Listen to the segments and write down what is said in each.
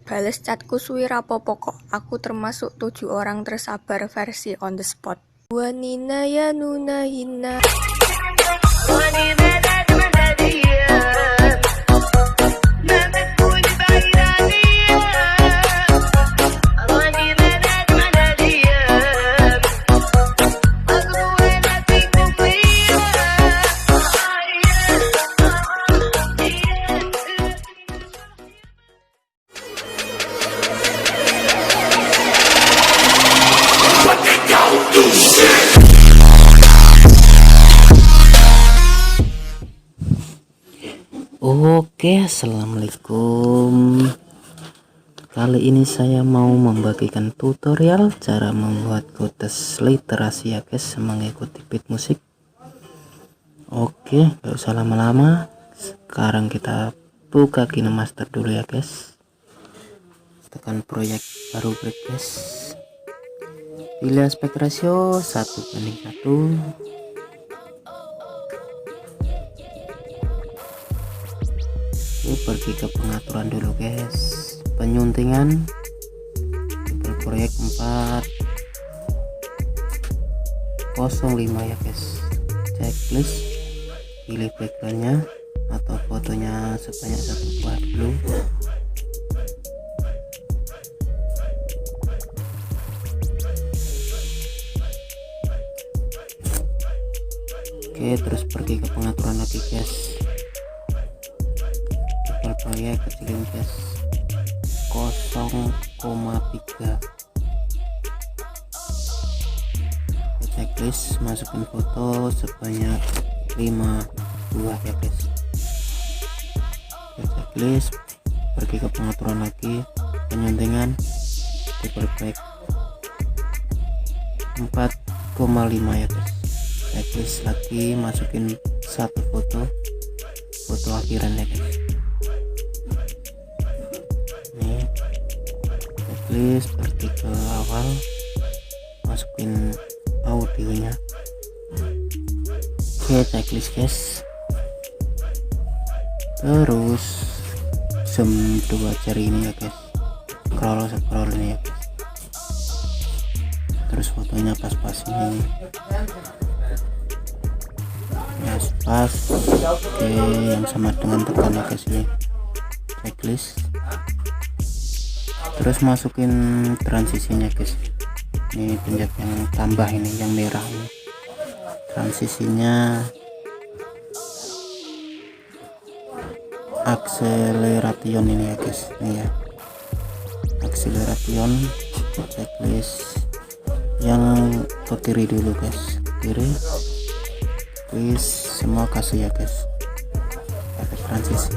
Bales chatku suwi rapopo kok. Aku termasuk 7 orang tersabar versi on the spot. Wanina ya nuna hina. Oke, assalamualaikum. Kali ini saya mau membagikan tutorial cara membuat quotes literasi ya guys, mengikuti beat musik. Oke, gak usah lama-lama. Sekarang kita buka KineMaster dulu ya guys. Tekan proyek baru break guys. Pilih aspek rasio 1:1. Pergi ke pengaturan dulu guys, penyuntingan, tipe proyek 405 ya guys. Checklist, pilih backgroundnya atau fotonya sebanyak 1 buah dulu. Oke, terus pergi ke pengaturan lagi guys. Proyek kecilin guys 0,3. Checklist, masukin foto sebanyak 5 buah ya guys. Checklist, pergi ke pengaturan lagi, penyuntingan, tipe back 4,5 ya guys. Checklist lagi, masukin 1 foto akhiran ya guys. Checklist, pergi ke awal, masukin audionya. Oke, checklist guys. Terus zoom 2 jari ini ya guys, scroll ini ya guys. Terus fotonya pas-pas ini ya, pas. Oke, yang sama dengan tekan ya guys ini checklist. Terus masukin transisinya guys, ini pencet yang tambah ini, yang merah ini, transisinya acceleration ini ya guys, ini ya acceleration. Checklist yang ke kiri dulu guys, kiri, please semua kasih ya guys, pakai transisi.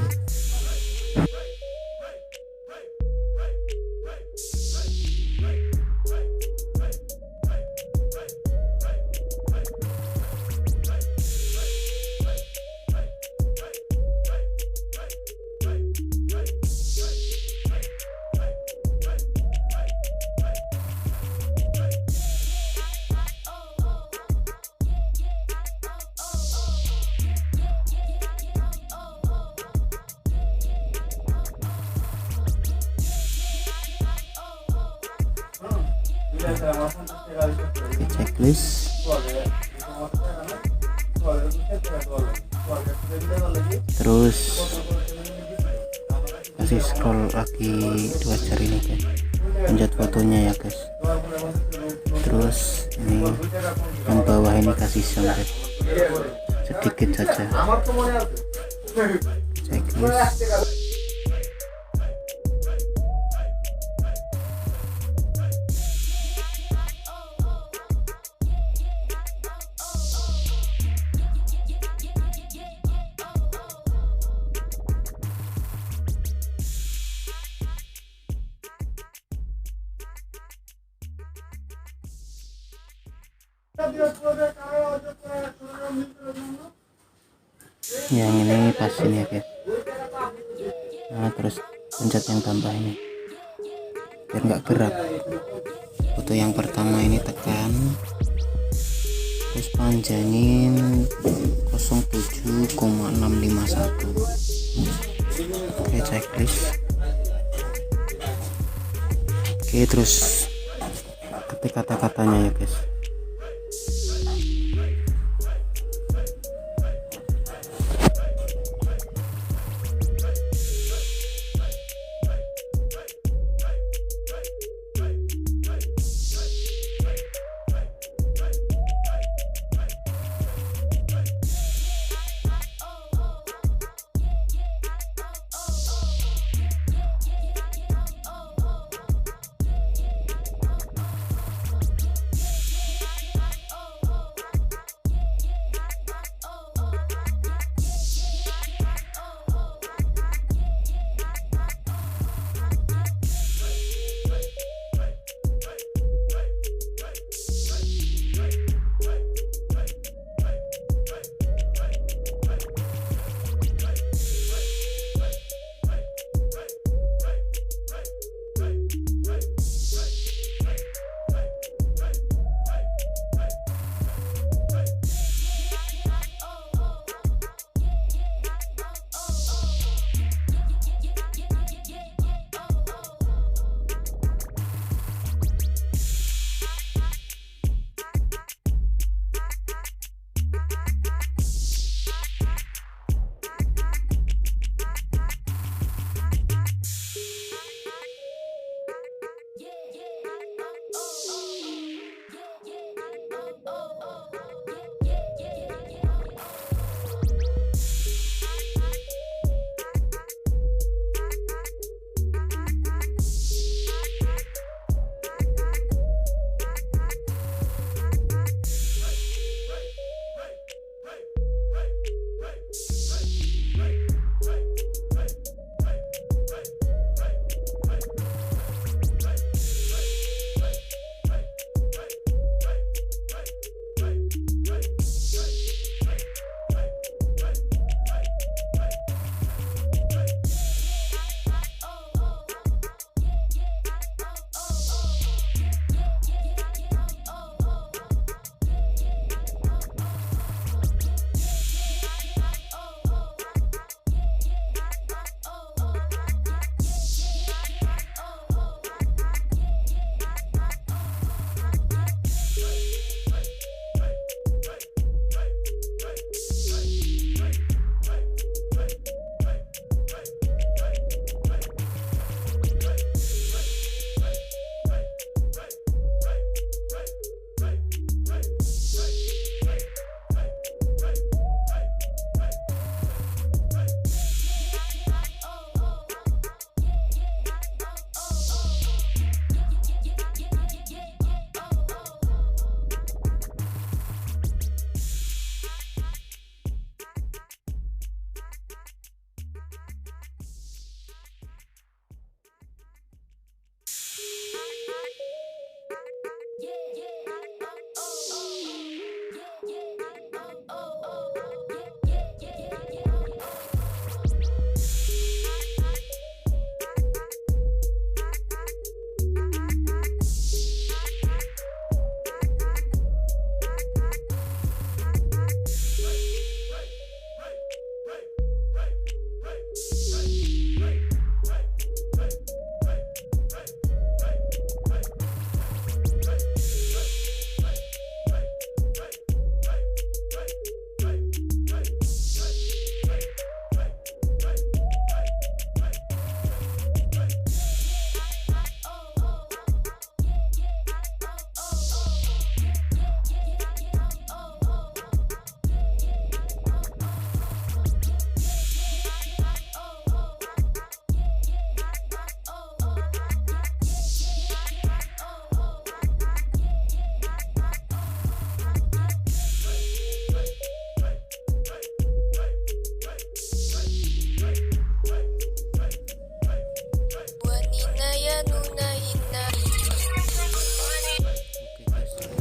Oke, checklist. Terus kasih scroll lagi 2 jari ini guys, pencet fotonya ya guys. Terus ini yang bawah ini kasih sampai sedikit saja. Checklist. Yang ini pas ini ya guys. Nah, terus pencet yang tambah ini biar nggak gerak. Foto yang pertama ini tekan, terus panjangin 07,651. Oke, checklist. Oke, terus ketik kata-katanya ya guys.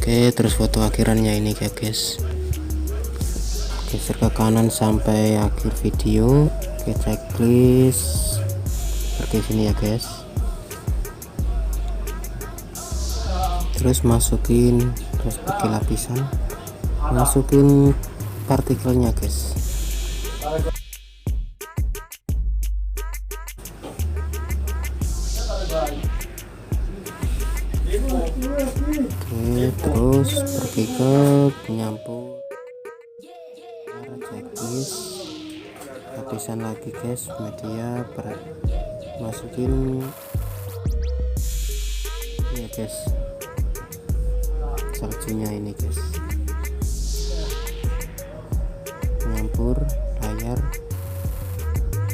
Oke, terus foto akhirannya ini ya guys, geser ke kanan sampai akhir video. Oke, checklist seperti sini ya guys. Terus masukin, terus pakai lapisan, masukin partikelnya guys. Oke, terus pergi ke penyampur, checklist, lapisan lagi guys, media masukin ya guys, saljunya ini guys, penyampur layar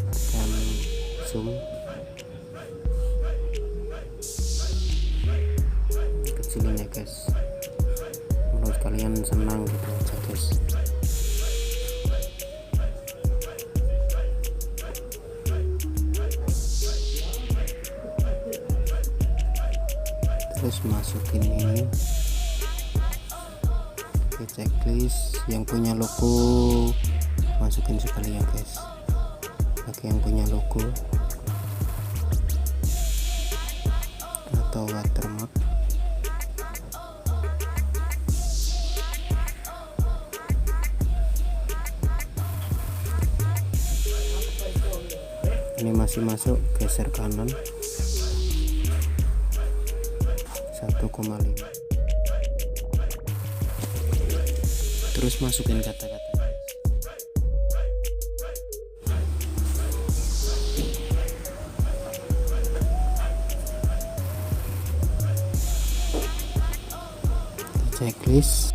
dan zoom, kecilin ya guys, menurut kalian senang gitu aja guys. Terus masukin ini ke checklist, yang punya logo masukin sekali ya guys, bagi yang punya logo atau watermark. Ini masih masuk, geser kanan 1,5, terus masukin kata-kata. Checklist,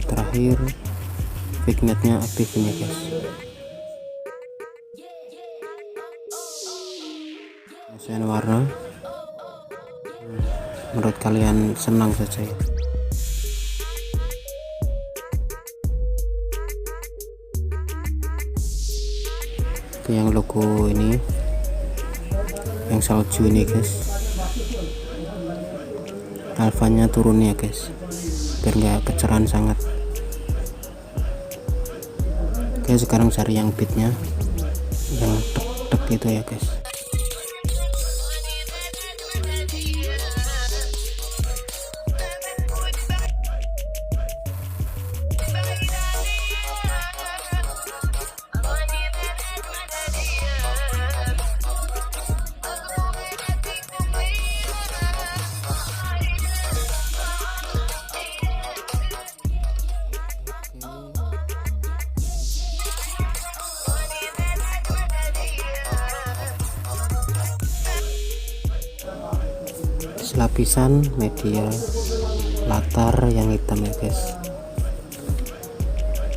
terakhir vignette-nya aktifin ya guys. Penyelesaian warna menurut kalian senang saja ya. Oke, yang logo ini, yang salju ini guys, alfanya turun ya guys, biar nggak kecerahan sangat. Oke, sekarang cari yang beatnya yang tek-tek gitu ya guys. Lapisan media latar yang hitam ya guys,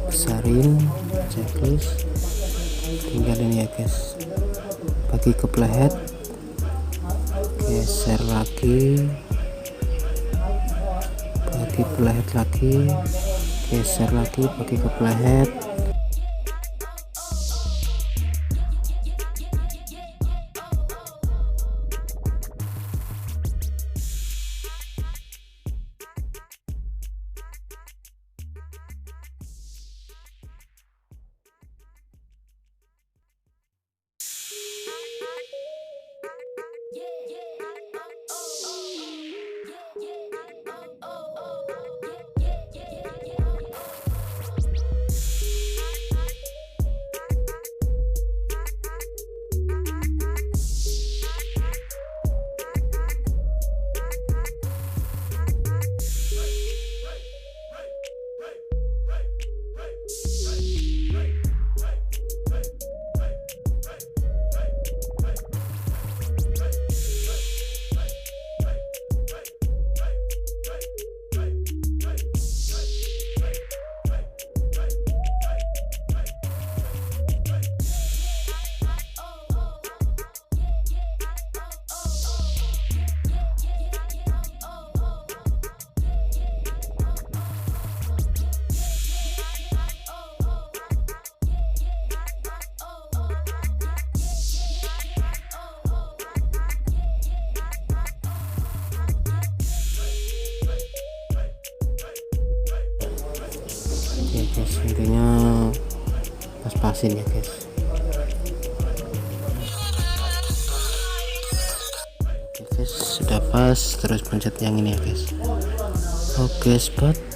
besarin checklist, tinggalin ya guys. bagi ke playhead, geser lagi, bagi playhead lagi, geser lagi, bagi ke playhead. Oke guys, intinya pas-pasin ya guys. Oke guys, sudah pas, terus pencet yang ini ya guys. Oke spot.